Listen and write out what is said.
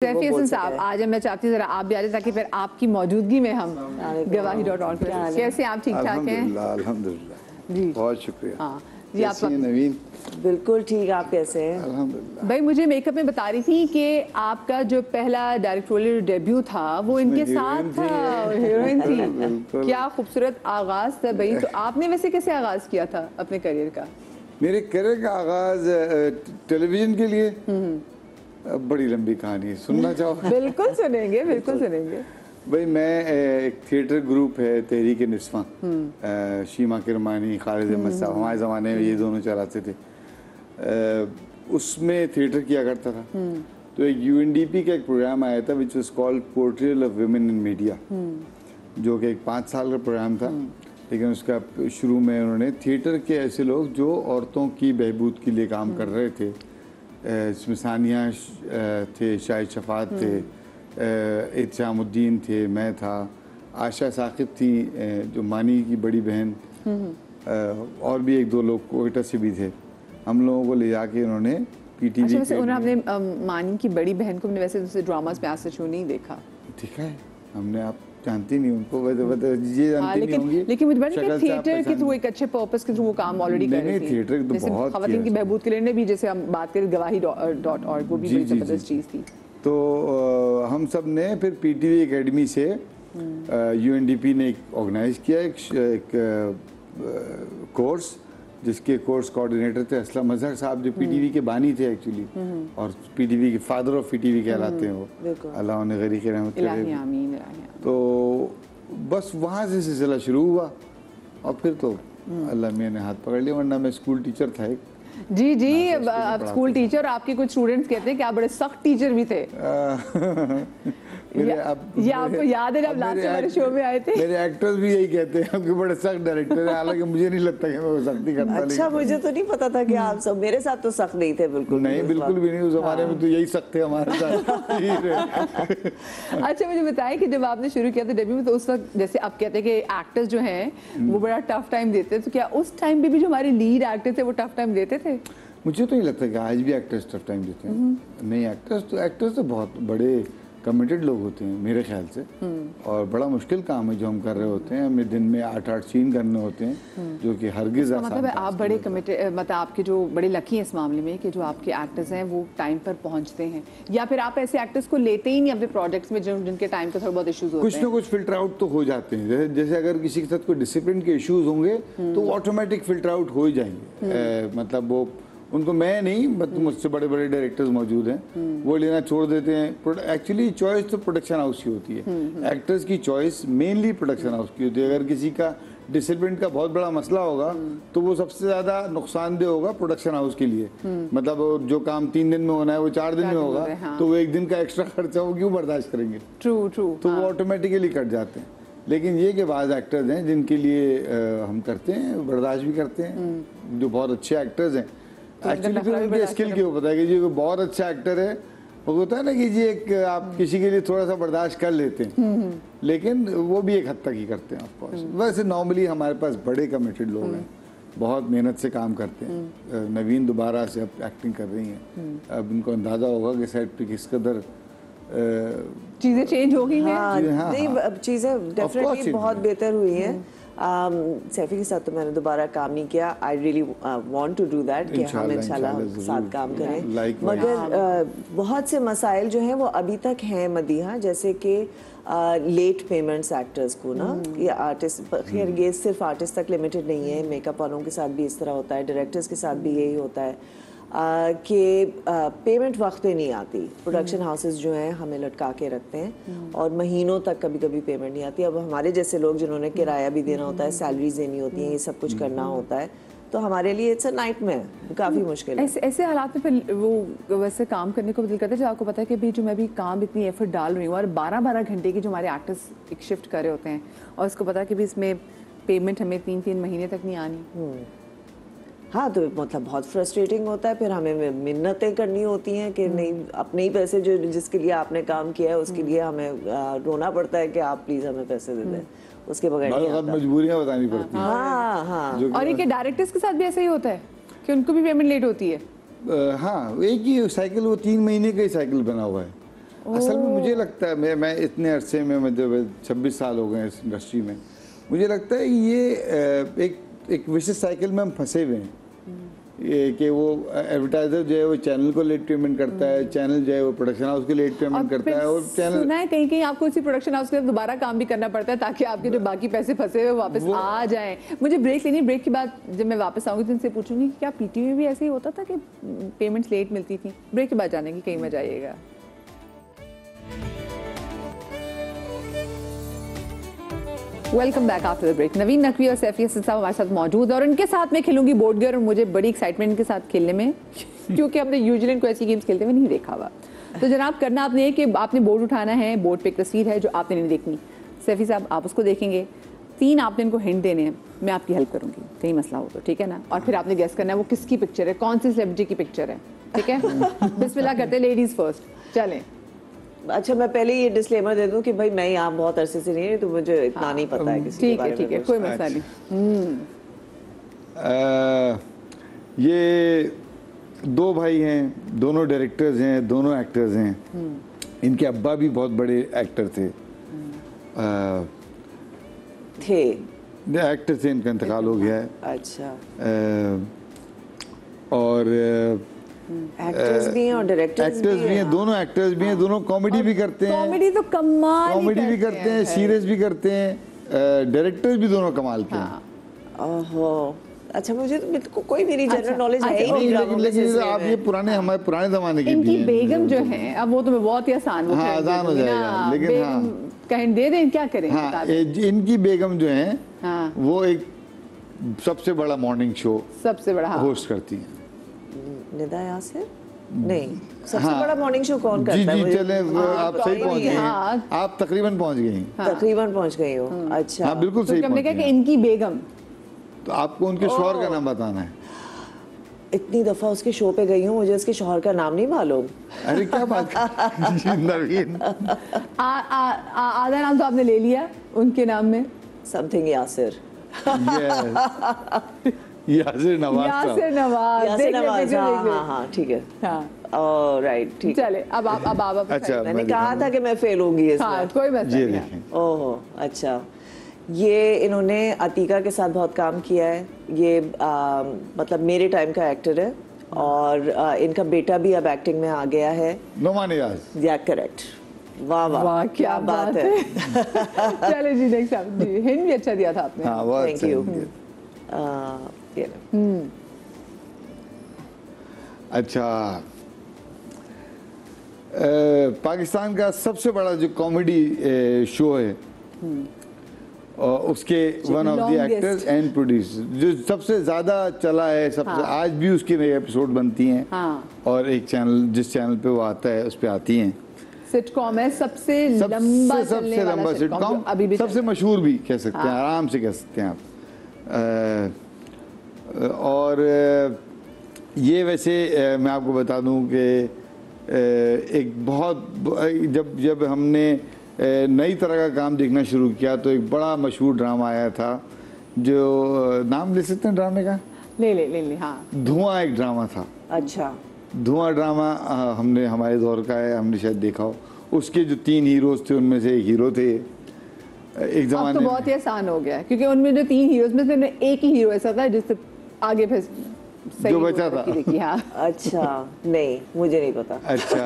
सैफी हसन साहब, आज मैं चाहती हूँ जरा आप भी आ जाए ताकि फिर आपकी मौजूदगी में हम गवाही.org पर कैसे आप ठीक ठाक हैं? अल्हम्दुलिल्लाह जी बहुत शुक्रिया। हाँ जी, आप नवीन? बिल्कुल ठीक, आप कैसे हैं? अल्हम्दुलिल्लाह। भाई मुझे मेकअप में बता रही थी कि आपका जो पहला डायरेक्टोरियल डेब्यू था वो इनके साथ था, हीरोइन थी। क्या खूबसूरत आगाज था भाई। तो आपने वैसे कैसे आगाज किया था अपने करियर का? मेरे करियर का आगाज टेलीविजन के लिए बड़ी लंबी कहानी है, सुनना चाहो? बिल्कुल सुनेंगे, बिल्कुल सुनेंगे। भाई मैं एक थिएटर ग्रुप है तहरीक निस्वां, शीमा किरमानी, खालिद अहमद साहब, हमारे ज़माने में ये दोनों चलाते थे। उसमें थिएटर किया करता था। तो एक UNDP का एक प्रोग्राम आया था which was called portrayal of women in media, जो कि एक 5 साल का प्रोग्राम था। लेकिन उसका शुरू में उन्होंने थिएटर के ऐसे लोग जो औरतों की बहबूद के लिए काम कर रहे थे, इसमें सानिया थे, शाहिद शफात थे, इत्शामुद्दीन थे, मैं था, आशा साकिब थी जो मानी की बड़ी बहन, और भी 1-2 लोग कोयटा से भी थे। हम लोगों को ले जाके उन्होंने PTV अच्छा, वैसे उन्होंने अपने मानी की बड़ी बहन को वैसे दूसरे ड्रामास में आज तक नहीं देखा। ठीक है, हमने आप जानती नहीं उनको, ये जानती नहीं होंगी। लेकिन मुझे लगता है थिएटर के थ्रू एक अच्छे पर्पस के थ्रू वो काम ऑलरेडी कर रही थी। थिएटर तो बहुत खवातीन की बहबूद के लिए भी, जैसे हम बात करें गवाही.org, वो भी बड़ी जबरदस्त चीज़ थी। तो हम सब ने फिर PTV एकेडमी से UNDP ने ऑर्गेनाइज किया एक कोर्स, जिसके कोर्स कोऑर्डिनेटर थे असलम अजहर साहब, जो PTV के बानी थे एक्चुअली, और PTV के फादर ऑफ PTV कहलाते हैं वो, अल्लाह उन्हें गरीक रहमत करे। तो बस वहाँ से सिलसिला शुरू हुआ और फिर तो अल्लाह मियाँ ने हाथ पकड़ लिया, वरना मैं स्कूल टीचर था एक। जी जी, आप स्कूल टीचर, आपके कुछ स्टूडेंट्स कहते हैं कि आप बड़े सख्त टीचर भी थे। ये आपको याद है जब लास्ट हमारे शो में आए थे? मेरे एक्टर्स भी यही कहते हैं कि बड़े सख्त डायरेक्टर हैं, हालांकि मुझे नहीं लगता कि मैं वो सख्ती करता। अच्छा, मुझे तो नहीं पता था कि आप सब, मेरे साथ तो सख्त नहीं थे बिल्कुल नहीं, बिल्कुल भी नहीं। उस जमाने में तो यही सख्त थे हमारे साथ। अच्छा, मुझे बताएं कि जब आपने शुरू किया था डेब्यू में, तो उस वक्त जैसे आप कहते हैं कि एक्टर्स जो हैं वो बड़ा टफ टाइम देते हैं, तो क्या उस टाइम पे भी जो हमारे लीड एक्टर थे वो टफ टाइम देते थे? मुझे तो नहीं लगता कि आज भी एक्टर्स टफ टाइम देते हैं। नहीं, एक्टर्स तो बहुत बड़े कमिटेड लोग होते हैं मेरे ख्याल से, और बड़ा मुश्किल काम है जो हम कर रहे होते हैं। हमें दिन में 8-8 सीन करने होते हैं, जो कि हरगिज़ आसान मतलब आप बड़े कमिटेड, मतलब आपके जो बड़े लकी हैं इस मामले में कि जो आपके एक्टर्स हैं वो टाइम पर पहुंचते हैं, या फिर आप ऐसे एक्टर्स को लेते ही नहीं अपने प्रोजेक्ट्स में जिनके टाइम का थोड़ा बहुत इश्यूज होते हैं? कुछ ना कुछ फिल्टर आउट तो हो जाते हैं। जैसे अगर किसी के साथ कोई डिसिप्लिन के इश्यूज होंगे तो ऑटोमेटिक फिल्टर आउट हो ही जाएंगे। मतलब वो उनको मैं नहीं, मुझसे बड़े बड़े डायरेक्टर्स मौजूद हैं, वो लेना छोड़ देते हैं। एक्चुअली चॉइस तो प्रोडक्शन हाउस की होती है, एक्टर्स की चॉइस मेनली प्रोडक्शन हाउस की होती है। अगर किसी का डिसिप्लिन का बहुत बड़ा मसला होगा तो वो सबसे ज़्यादा नुकसानदेह होगा प्रोडक्शन हाउस के लिए। मतलब जो काम 3 दिन में होना है वो 4 दिन में होगा, तो वो 1 दिन का एक्स्ट्रा खर्चा वो क्यों बर्दाश्त करेंगे? ट्रू। तो वो ऑटोमेटिकली कट जाते हैं। लेकिन ये कि बाज़ एक्टर्स हैं जिनके लिए हम करते हैं, बर्दाश्त भी करते हैं, जो बहुत अच्छे एक्टर्स हैं। एक्चुअली फिर उनके स्किल के ऊपर है कि जी कोई बहुत अच्छा एक्टर है, वो होता है ना कि जी एक आप किसी के लिए थोड़ा सा बर्दाश्त कर लेते हैं, लेकिन वो भी एक हद तक ही करते हैं ऑफ कोर्स। वैसे नॉर्मली हमारे पास बड़े कमिटेड लोग हैं, बहुत मेहनत से काम करते हैं। नवीन दोबारा से अब एक्टिंग कर रही हैं, अब इनको अंदाज़ा होगा कि सेट पे किस कदर चीज़ें चेंज हो गई हैं। नहीं, अब चीज़ें डेफिनेटली बहुत बेहतर हुई हैं। सैफी के साथ तो मैंने दोबारा काम नहीं किया। I really want to do that कि हम इंशाल्लाह साथ काम करें। मगर बहुत से मसाइल जो हैं वो अभी तक हैं मदीहा, जैसे कि लेट पेमेंट्स एक्टर्स को ना, ये आर्टिस्ट, खैर ये सिर्फ आर्टिस्ट तक लिमिटेड नहीं है, मेकअप वालों के साथ भी इस तरह होता है, डायरेक्टर्स के साथ भी यही होता है कि पेमेंट वक्त पे नहीं आती। प्रोडक्शन हाउसेस जो हैं हमें लटका के रखते हैं और महीनों तक कभी कभी पेमेंट नहीं आती। अब हमारे जैसे लोग जिन्होंने किराया भी देना होता है, सैलरीज देनी होती हैं, ये सब कुछ करना होता है, तो हमारे लिए इट्स अ नाइटमेयर, काफ़ी मुश्किल है। ऐसे हालात में फिर वो वैसे काम करने को दिल करता है जब आपको पता है कि भाई जो मैं भी काम इतनी एफर्ट डाल रही हूँ, और 12-12 घंटे की जो हमारे एक्टर्स एक शिफ्ट कर रहे होते हैं, और उसको पता है कि भी इसमें पेमेंट हमें 3-3 महीने तक नहीं आनी। हाँ, तो मतलब बहुत फ्रस्ट्रेटिंग होता है। फिर हमें मिन्नतें करनी होती हैं कि नहीं, अपने ही पैसे जो जिसके लिए आपने काम किया है उसके लिए हमें रोना पड़ता है कि आप प्लीज़ हमें पैसे दे दें, उसके बगैर मजबूरियाँ बतानी पड़ती हैं। हाँ। और ये डायरेक्टर्स के साथ भी ऐसा ही होता है कि उनको भी पेमेंट लेट होती है? हाँ, एक ही साइकिल, वो 3 महीने का ही साइकिल बना हुआ है। असल में मुझे लगता है मैं इतने अरसे में मतलब 26 साल हो गए इस इंडस्ट्री में, मुझे लगता है ये एक विशेष साइकिल में हम फंसे हुए हैं। ये कि वो एडवर्टाइजर जो है वो चैनल को लेट पेमेंट करता है, चैनल जो है वो प्रोडक्शन हाउस को लेट पेमेंट करता है, और चैनल सुना है कहीं कहीं आपको उसी प्रोडक्शन हाउस के दोबारा काम भी करना पड़ता है ताकि आपके जो बाकी पैसे फंसे हुए वापस आ जाएं। मुझे ब्रेक लेनी, ब्रेक के बाद जब मैं वापस आऊंगी तो उनसे पूछूंगी कि क्या पीटी में भी ऐसे ही होता था कि पेमेंट्स लेट मिलती थी। ब्रेक के बाद जाने की कहीं मजा आइएगा। Welcome back after the break. Naveen Naqvi और सैफी हसन साहब हमारे साथ मौजूद है और इनके साथ मैं खेलूंगी बोर्ड गेम, और मुझे बड़ी एक्साइटमेंट इनके साथ खेलने में क्योंकि हमने यूजुअली इनको ऐसी गेम्स खेलते हुए नहीं देखा हुआ। तो जनाब करना आपने है कि आपने बोर्ड उठाना है, बोर्ड पे एक तस्वीर है जो आपने नहीं देखनी। सैफी साहब आप उसको देखेंगे, 3 आपने इनको हिंट देने हैं, मैं आपकी हेल्प करूंगी कहीं मसला हो तो, ठीक है ना। और फिर आपने गेस करना है वो किसकी पिक्चर है, कौन सी सेलिब्रिटी की पिक्चर है, ठीक है। बिस्मिल्लाह करते हैं, लेडीज फर्स्ट, चलें। अच्छा मैं पहले ये डिस्क्लेमर दे दूं कि भाई मैं यहाँ बहुत अरसे से नहीं, तो मुझे इतना नहीं पता है किसी के बारे में। ठीक है, कोई मसला नहीं। ये 2 भाई हैं, दोनों डायरेक्टर्स हैं, दोनों एक्टर्स हैं। इनके अब्बा भी बहुत बड़े एक्टर थे। एक्टर थे, इनका इंतकाल हो गया है। अच्छा। और एक्टर्स भी हैं और डायरेक्टर्स भी हैं। दोनों एक्टर्स भी हैं, दोनों कॉमेडी भी करते हैं। कॉमेडी तो कमाल कॉमेडी भी करते हैं, सीरियस भी करते हैं। डायरेक्टर्स भी दोनों कमाल के हैं। ओहो, अच्छा मुझे तो कोई मेरी जनरल नॉलेज है ही नहीं। लेकिन आप ये हमारे पुराने जमाने की इनकी बेगम जो है, अब वो तो बहुत ही आसान आसान हो जाएगा, लेकिन कहीं दे दें, क्या करें। इनकी बेगम जो है वो एक सबसे बड़ा मॉर्निंग शो सबसे बड़ा होस्ट करती है। निदा यासिर नहीं, सबसे बड़ा मॉर्निंग शो कौन करता है? जी चले, आप सही पहुंच गए हैं, आप तकरीबन पहुंच गई हैं। तकरीबन पहुंच गई हो। अच्छा हाँ बिल्कुल सही पहुंच गई। इनकी बेगम, तो आपको उनके शौहर का नाम बताना है। इतनी दफा उसके शो पे गई हूँ, मुझे उसके शौहर का नाम नहीं मालूम। अरे क्या बात नवीन, आधा नाम तो आपने ले लिया उनके नाम में, समथिंग यासिर। यासिर नवाज। हाँ ठीक है, राइट ठीक। चले अब आप अच्छा, मैंने कहा था कि मैं फेल होंगी इसमें। कोई बात नहीं। ओहो अच्छा, ये इन्होंने अतीका के साथ बहुत काम किया है। ये मतलब मेरे टाइम का एक्टर है, और इनका बेटा भी अब एक्टिंग में आ गया है। नोमान नियाज़। या करेक्ट। वाह वाह क्या बात है। चले जी, नेक्स्ट आप जी, हिंट भी अच्छा दिया था आपने। Thank you. अच्छा, पाकिस्तान का सबसे बड़ा जो कॉमेडी शो है, और उसके one of the actors and producer जो सबसे ज्यादा चला है, सबसे आज भी उसकी नई एपिसोड बनती हैं। और एक चैनल, जिस चैनल पे वो आता है उस पे आती हैं। सिटकॉम है, सबसे लंबा सिटकॉम, अभी भी सबसे मशहूर भी कह सकते हैं, आराम से कह सकते हैं आप। और ये वैसे मैं आपको बता दूं कि एक बहुत जब हमने नई तरह का काम देखना शुरू किया तो एक बड़ा मशहूर ड्रामा आया था, जो नाम ले सकते हैं ड्रामे का? ले हाँ, धुआं एक ड्रामा था। अच्छा, धुआं ड्रामा हमने, हमारे दौर का है, हमने शायद देखा हो। उसके जो 3 हीरोज थे उनमें से एक हीरो थे एक जमाने तो बहुत ही आसान हो गया, क्योंकि उनमें जो 3 हीरोज में से एक ही हीरो ऐसा था जिससे आगे फिर जो बचा था। अच्छा नहीं, मुझे नहीं पता। अच्छा